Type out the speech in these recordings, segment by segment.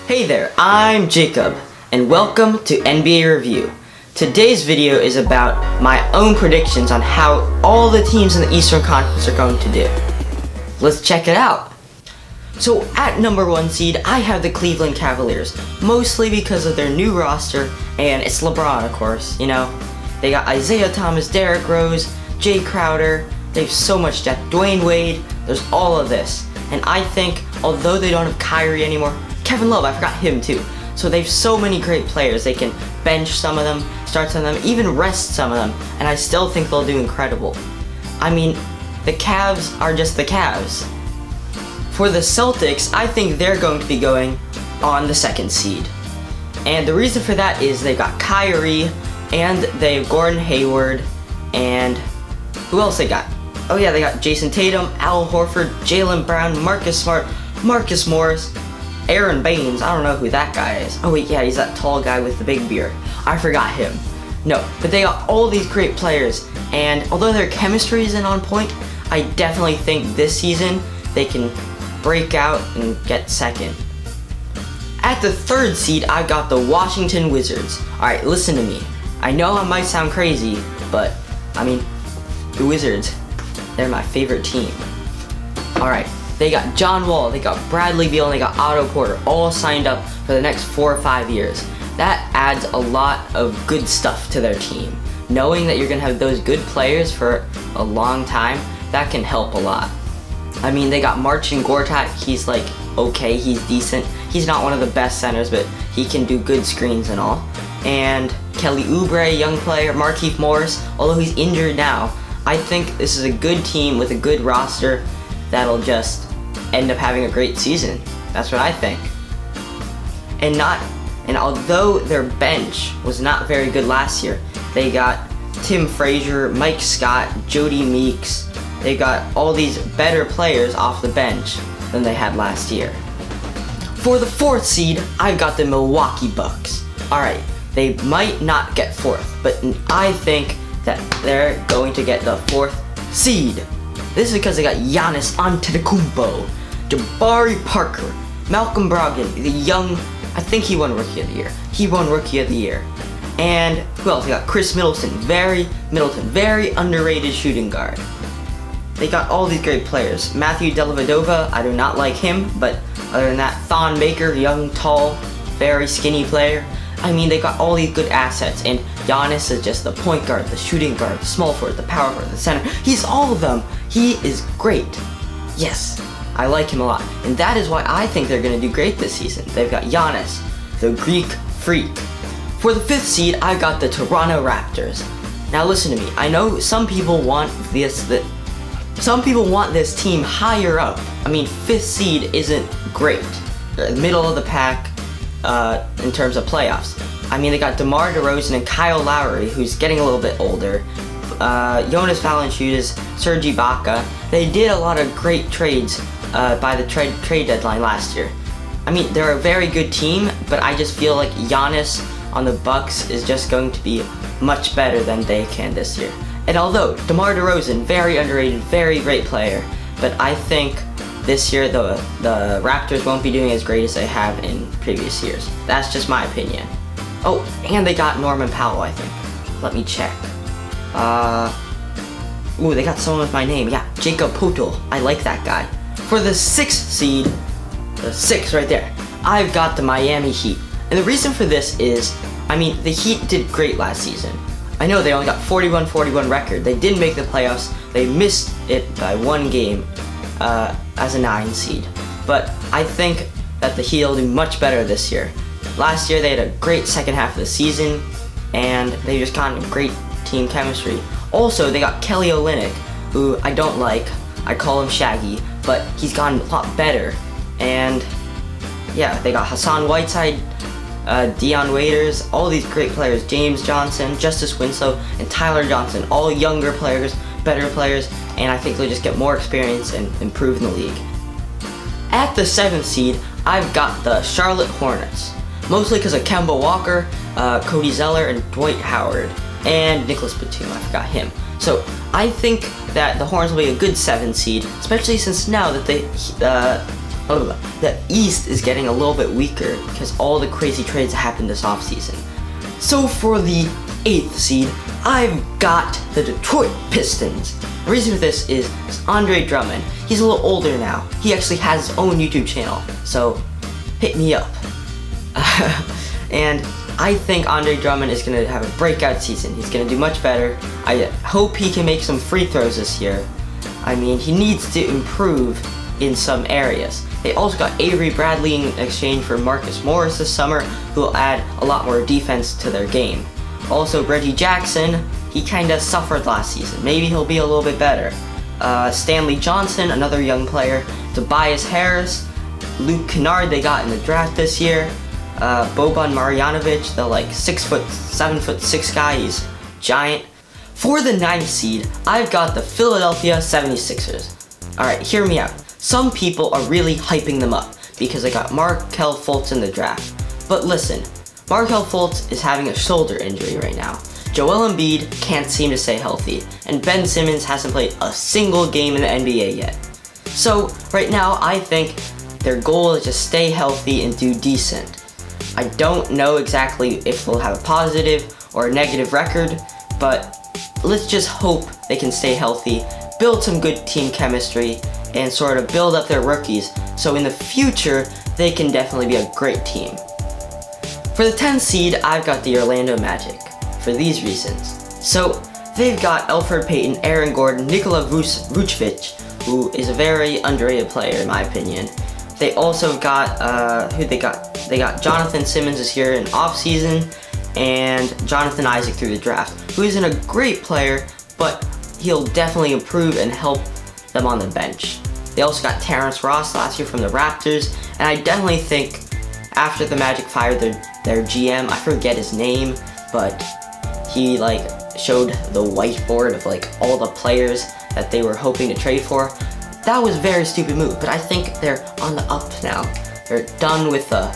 Hey there, I'm Jacob, and welcome to NBA Review. Today's video is about my own predictions on how all the teams in the Eastern Conference are going to do. Let's check it out. So at number 1 seed, I have the Cleveland Cavaliers, mostly because of their new roster, and it's LeBron, of course, you know. They got Isaiah Thomas, Derrick Rose, Jay Crowder, they have so much depth, Dwayne Wade, there's all of this. And I think, although they don't have Kyrie anymore, Kevin Love, I forgot him too. So they have so many great players. They can bench some of them, start some of them, even rest some of them, and I still think they'll do incredible. I mean, the Cavs are just the Cavs. For the Celtics, I think they're going to be going on the 2nd seed. And the reason for that is they've got Kyrie, and they have Gordon Hayward, and who else they got? Oh yeah, they got Jason Tatum, Al Horford, Jaylen Brown, Marcus Smart, Marcus Morris, Aaron Baines, I don't know who that guy is. Oh wait, yeah, he's that tall guy with the big beard. I forgot him. No, but they got all these great players, and although their chemistry isn't on point, I definitely think this season they can break out and get 2nd. At the 3rd seed, I've got the Washington Wizards. Alright, listen to me. I know I might sound crazy, but, I mean, the Wizards, they're my favorite team. Alright. They got John Wall, they got Bradley Beal, and they got Otto Porter all signed up for the next 4 or 5 years. That adds a lot of good stuff to their team. Knowing that you're going to have those good players for a long time, that can help a lot. I mean, they got Marcin Gortat, he's like, okay, he's decent. He's not one of the best centers, but he can do good screens and all. And Kelly Oubre, young player, Markieff Morris, although he's injured now, I think this is a good team with a good roster that'll just end up having a great season. That's what I think. And although their bench was not very good last year, they got Tim Frazier, Mike Scott, Jody Meeks. They got all these better players off the bench than they had last year. For the 4th seed, I've got the Milwaukee Bucks. Alright, they might not get 4th, but I think that they're going to get the 4th seed. This is because they got Giannis Antetokounmpo, Jabari Parker, Malcolm Brogdon, the young, I think he won Rookie of the Year. He won Rookie of the Year. And who else? They got Chris Middleton, very underrated shooting guard. They got all these great players. Matthew Dellavedova, I do not like him, but other than that, Thon Maker, young, tall, very skinny player. I mean, they got all these good assets, and Giannis is just the point guard, the shooting guard, the small forward, the power forward, the center. He's all of them. He is great. Yes, I like him a lot. And that is why I think they're going to do great this season. They've got Giannis, the Greek freak. For the 5th seed, I've got the Toronto Raptors. Now listen to me. I know some people want this team higher up. I mean, 5th seed isn't great. Middle of the pack in terms of playoffs. I mean, they got DeMar DeRozan and Kyle Lowry, who's getting a little bit older. Jonas Valanciunas, Serge Ibaka. They did a lot of great trades by the trade deadline last year. I mean, they're a very good team, but I just feel like Giannis on the Bucks is just going to be much better than they can this year. And although DeMar DeRozan, very underrated, very great player, but I think this year the Raptors won't be doing as great as they have in previous years. That's just my opinion. Oh, and they got Norman Powell, I think. Let me check. Ooh, they got someone with my name. Yeah, Jacob Poeltl. I like that guy. For the 6th seed, the 6 right there, I've got the Miami Heat. And the reason for this is, I mean, the Heat did great last season. I know they only got 41-41 record. They didn't make the playoffs. They missed it by 1 game as a 9 seed. But I think that the Heat will do much better this year. Last year they had a great second half of the season, and they just got great team chemistry. Also, they got Kelly Olynyk, who I don't like. I call him Shaggy, but he's gotten a lot better. And yeah, they got Hassan Whiteside, Dion Waiters, all these great players, James Johnson, Justice Winslow, and Tyler Johnson, all younger players, better players, and I think they'll just get more experience and improve in the league. At the 7th seed, I've got the Charlotte Hornets, mostly because of Kemba Walker, Cody Zeller, and Dwight Howard, and Nicholas Batum, I forgot him. So I think that the Hornets will be a good 7 seed, especially since now that the East is getting a little bit weaker because all the crazy trades happened this offseason. So for the 8th seed, I've got the Detroit Pistons. The reason for this is Andre Drummond. He's a little older now. He actually has his own YouTube channel, so hit me up. And I think Andre Drummond is going to have a breakout season. He's going to do much better. I hope he can make some free throws this year. I mean, he needs to improve in some areas. They also got Avery Bradley in exchange for Marcus Morris this summer, who will add a lot more defense to their game. Also, Reggie Jackson, he kind of suffered last season. Maybe he'll be a little bit better. Stanley Johnson, another young player. Tobias Harris, Luke Kennard they got in the draft this year. Boban Marjanovic, the 7'6" guy, he's giant. For the 9th seed, I've got the Philadelphia 76ers. Alright, hear me out. Some people are really hyping them up because they got Markelle Fultz in the draft. But listen, Markelle Fultz is having a shoulder injury right now. Joel Embiid can't seem to stay healthy, and Ben Simmons hasn't played a single game in the NBA yet. So right now, I think their goal is to stay healthy and do decent. I don't know exactly if they'll have a positive or a negative record, but let's just hope they can stay healthy, build some good team chemistry, and sort of build up their rookies so in the future they can definitely be a great team. For the 10th seed, I've got the Orlando Magic for these reasons. So they've got Elfrid Payton, Aaron Gordon, Nikola Vucevic, who is a very underrated player in my opinion. They also got, they got Jonathan Simmons this year in offseason, and Jonathan Isaac through the draft, who isn't a great player, but he'll definitely improve and help them on the bench. They also got Terrence Ross last year from the Raptors, and I definitely think after the Magic fired their GM, I forget his name, but he showed the whiteboard of all the players that they were hoping to trade for. That was a very stupid move, but I think they're on the up now. They're done with the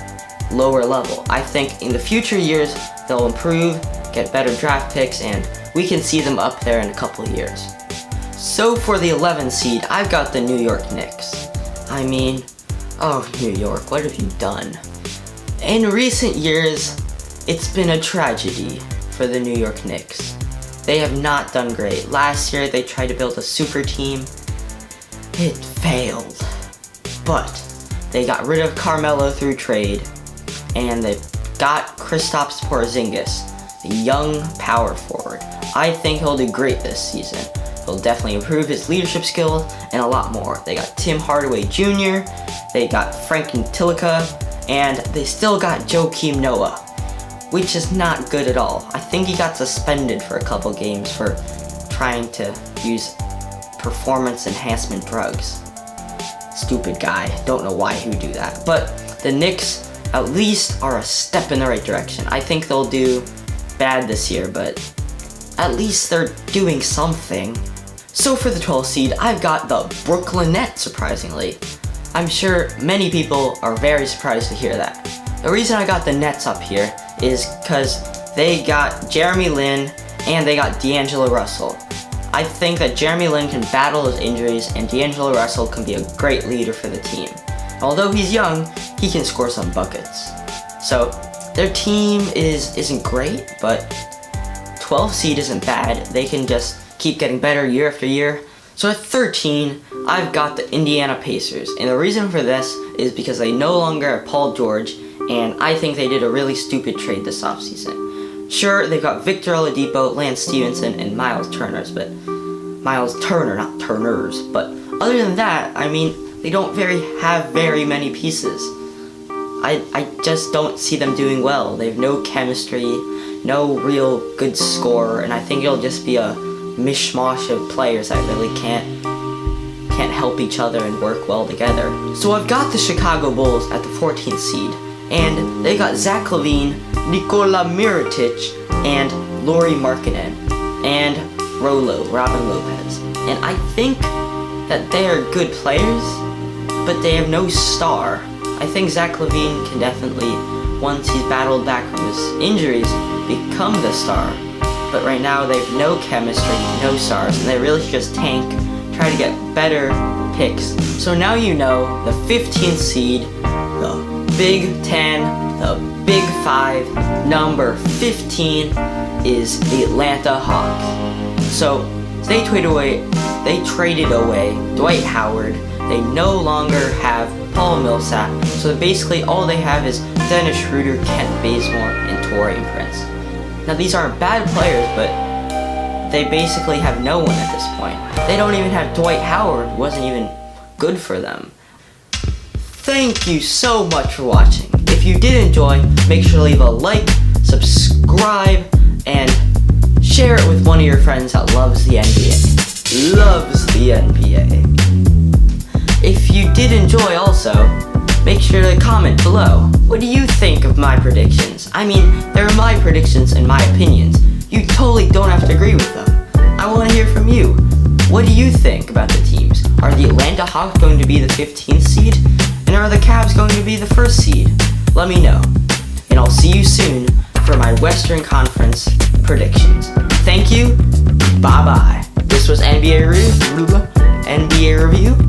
lower level. I think in the future years, they'll improve, get better draft picks, and we can see them up there in a couple of years. So for the 11th seed, I've got the New York Knicks. I mean, oh New York, what have you done? In recent years, it's been a tragedy for the New York Knicks. They have not done great. Last year, they tried to build a super team. It failed. But they got rid of Carmelo through trade, and they got Kristaps Porzingis, the young power forward. I think he'll do great this season. He'll definitely improve his leadership skills and a lot more. They got Tim Hardaway Jr., they got Frank Ntilikina, and they still got Joakim Noah, which is not good at all. I think he got suspended for a couple games for trying to use performance enhancement drugs. Stupid guy. Don't know why he would do that. But the Knicks at least are a step in the right direction. I think they'll do bad this year, but at least they're doing something. So for the 12th seed, I've got the Brooklyn Nets, surprisingly. I'm sure many people are very surprised to hear that. The reason I got the Nets up here is because they got Jeremy Lin and they got D'Angelo Russell. I think that Jeremy Lin can battle his injuries and D'Angelo Russell can be a great leader for the team. Although he's young, he can score some buckets. So their team isn't great, but 12th seed isn't bad. They can just keep getting better year after year. So at 13, I've got the Indiana Pacers. And the reason for this is because they no longer have Paul George, and I think they did a really stupid trade this offseason. Sure, they've got Victor Oladipo, Lance Stevenson, and Miles Turner, not Turners. But other than that, I mean, they don't have very many pieces. I just don't see them doing well. They have no chemistry, no real good scorer, and I think it'll just be a mishmash of players that really can't help each other and work well together. So I've got the Chicago Bulls at the 14th seed, and they got Zach LaVine, Nikola Mirotic, and Lauri Markkanen, and Robin Lopez. And I think that they are good players, but they have no star. I think Zach LaVine can definitely, once he's battled back from his injuries, become the star. But right now they have no chemistry, no stars, and they really should just tank, try to get better picks. So now you know the 15th seed, the Big 10, the Big 5, number 15 is the Atlanta Hawks. So they traded away Dwight Howard. They no longer have Paul Millsap. So basically all they have is Dennis Schroeder, Kent Bazemore, and Taurean Prince. Now these aren't bad players, but they basically have no one at this point. They don't even have Dwight Howard, wasn't even good for them. Thank you so much for watching. If you did enjoy, make sure to leave a like, subscribe, and share it with one of your friends that loves the NBA. Loves the NBA. If you did enjoy also, make sure to comment below. What do you think of my predictions? I mean, they're my predictions and my opinions. You totally don't have to agree with them. I want to hear from you. What do you think about the teams? Are the Atlanta Hawks going to be the 15th seed? And are the Cavs going to be the 1st seed? Let me know. And I'll see you soon for my Western Conference predictions. Thank you. Bye-bye. This was NBA Review.